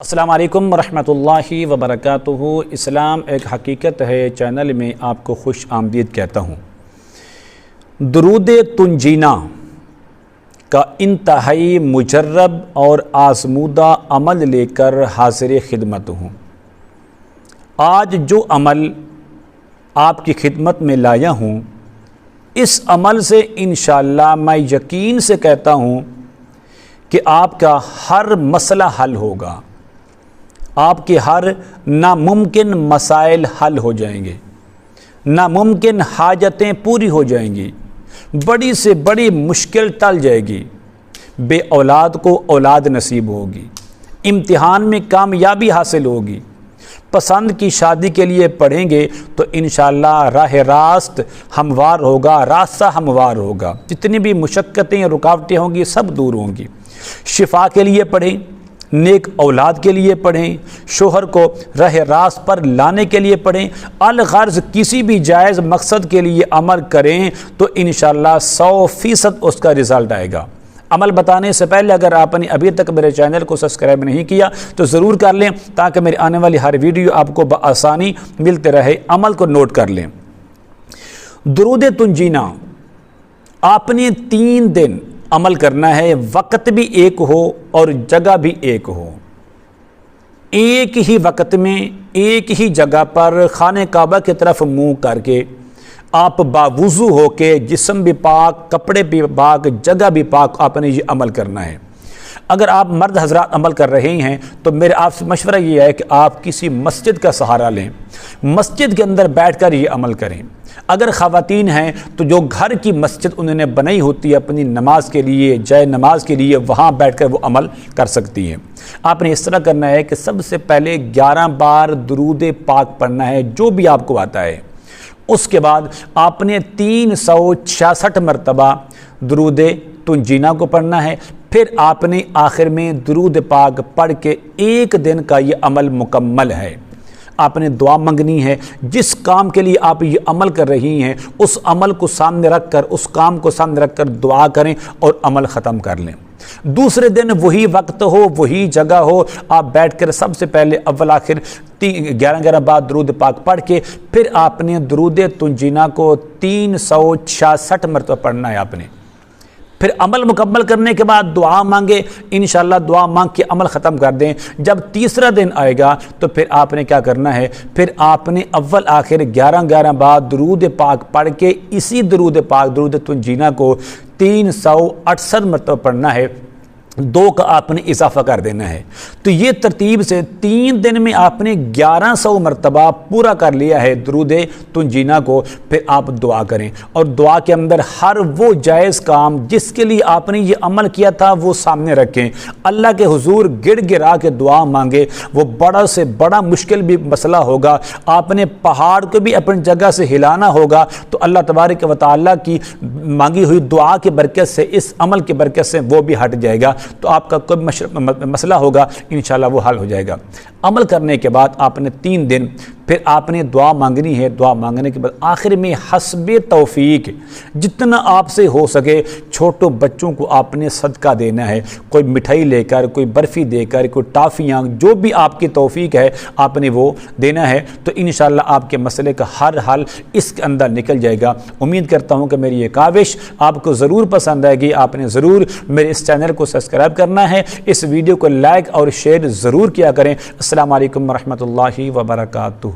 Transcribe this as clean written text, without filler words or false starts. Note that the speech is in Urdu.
السلام علیکم ورحمۃ اللہ وبرکاتہ۔ اسلام ایک حقیقت ہے چینل میں آپ کو خوش آمدید کہتا ہوں۔ درود تنجینا کا انتہائی مجرب اور آزمودہ عمل لے کر حاضر خدمت ہوں۔ آج جو عمل آپ کی خدمت میں لایا ہوں، اس عمل سے انشاءاللہ میں یقین سے کہتا ہوں کہ آپ کا ہر مسئلہ حل ہوگا، آپ کے ہر ناممکن مسائل حل ہو جائیں گے، ناممکن حاجتیں پوری ہو جائیں گی، بڑی سے بڑی مشکل ٹل جائے گی، بے اولاد کو اولاد نصیب ہوگی، امتحان میں کامیابی حاصل ہوگی، پسند کی شادی کے لیے پڑھیں گے تو انشاءاللہ راہ راست ہموار ہوگا، راستہ ہموار ہوگا، جتنی بھی مشقتیں رکاوٹیں ہوں گی سب دور ہوں گی۔ شفا کے لیے پڑھیں، نیک اولاد کے لیے پڑھیں، شوہر کو راہ راست پر لانے کے لیے پڑھیں، الغرض کسی بھی جائز مقصد کے لیے عمل کریں تو انشاءاللہ 100% اس کا رزلٹ آئے گا۔ عمل بتانے سے پہلے اگر آپ نے ابھی تک میرے چینل کو سبسکرائب نہیں کیا تو ضرور کر لیں تاکہ میری آنے والی ہر ویڈیو آپ کو بآسانی ملتے رہے۔ عمل کو نوٹ کر لیں۔ درود تنجینا آپ نے 3 دن عمل کرنا ہے، وقت بھی ایک ہو اور جگہ بھی ایک ہو۔ ایک ہی وقت میں ایک ہی جگہ پر خانہ کعبہ کی طرف منہ کر کے آپ باوضو ہو کے، جسم بھی پاک، کپڑے بھی پاک، جگہ بھی پاک، آپ نے یہ عمل کرنا ہے۔ اگر آپ مرد حضرات عمل کر رہے ہیں تو میرے آپ سے مشورہ یہ ہے کہ آپ کسی مسجد کا سہارا لیں، مسجد کے اندر بیٹھ کر یہ عمل کریں۔ اگر خواتین ہیں تو جو گھر کی مسجد انہوں نے بنائی ہوتی ہے اپنی نماز کے لیے، جائے نماز کے لیے، وہاں بیٹھ کر وہ عمل کر سکتی ہیں۔ آپ نے اس طرح کرنا ہے کہ سب سے پہلے 11 بار درود پاک پڑھنا ہے جو بھی آپ کو آتا ہے۔ اس کے بعد آپ نے 366 مرتبہ درود تنجینا کو پڑھنا ہے، پھر آپ نے آخر میں درود پاک پڑھ کے 1 دن کا یہ عمل مکمل ہے۔ آپ نے دعا منگنی ہے، جس کام کے لیے آپ یہ عمل کر رہی ہیں اس عمل کو سامنے رکھ کر، اس کام کو سامنے رکھ کر دعا کریں اور عمل ختم کر لیں۔ دوسرے دن وہی وقت ہو، وہی جگہ ہو، آپ بیٹھ کر سب سے پہلے اول آخر 11 بار درود پاک پڑھ کے پھر آپ نے درود تنجینا کو 366 مرتبہ پڑھنا ہے آپ نے۔ پھر عمل مکمل کرنے کے بعد دعا مانگے، انشاءاللہ دعا مانگ کے عمل ختم کر دیں۔ جب تیسرا دن آئے گا تو پھر آپ نے کیا کرنا ہے، پھر آپ نے اول آخر 11 بار درود پاک پڑھ کے اسی درود پاک، درود تنجینا کو 368 مرتبہ پڑھنا ہے، 2 کا آپ نے اضافہ کر دینا ہے۔ تو یہ ترتیب سے 3 دن میں آپ نے 1100 مرتبہ پورا کر لیا ہے درود تنجینا کو۔ پھر آپ دعا کریں اور دعا کے اندر ہر وہ جائز کام جس کے لیے آپ نے یہ عمل کیا تھا وہ سامنے رکھیں، اللہ کے حضور گڑ گڑا کے دعا مانگے۔ وہ بڑا سے بڑا مشکل بھی مسئلہ ہوگا، آپ نے پہاڑ کو بھی اپنی جگہ سے ہلانا ہوگا تو اللہ تبارک و تعالیٰ کی مانگی ہوئی دعا کی برکت سے، اس عمل کی برکت سے وہ بھی ہٹ جائے گا، تو آپ کا کوئی مسئلہ ہوگا انشاءاللہ وہ حل ہو جائے گا۔ عمل کرنے کے بعد آپ نے 3 دن پھر آپ نے دعا مانگنی ہے۔ دعا مانگنے کے بعد آخر میں حسب توفیق جتنا آپ سے ہو سکے چھوٹوں بچوں کو آپ نے صدقہ دینا ہے، کوئی مٹھائی لے کر، کوئی برفی دے کر، کوئی ٹافیاں، جو بھی آپ کی توفیق ہے آپ نے وہ دینا ہے، تو انشاءاللہ آپ کے مسئلے کا ہر حل اس کے اندر نکل جائے گا۔ امید کرتا ہوں کہ میری یہ کاوش آپ کو ضرور پسند آئے گی۔ آپ نے ضرور میرے اس چینل کو سبسکرائب کرنا ہے، اس ویڈیو کو لائک اور شیئر ضرور کیا کریں۔ السلام علیکم ورحمۃ اللہ وبرکاتہ۔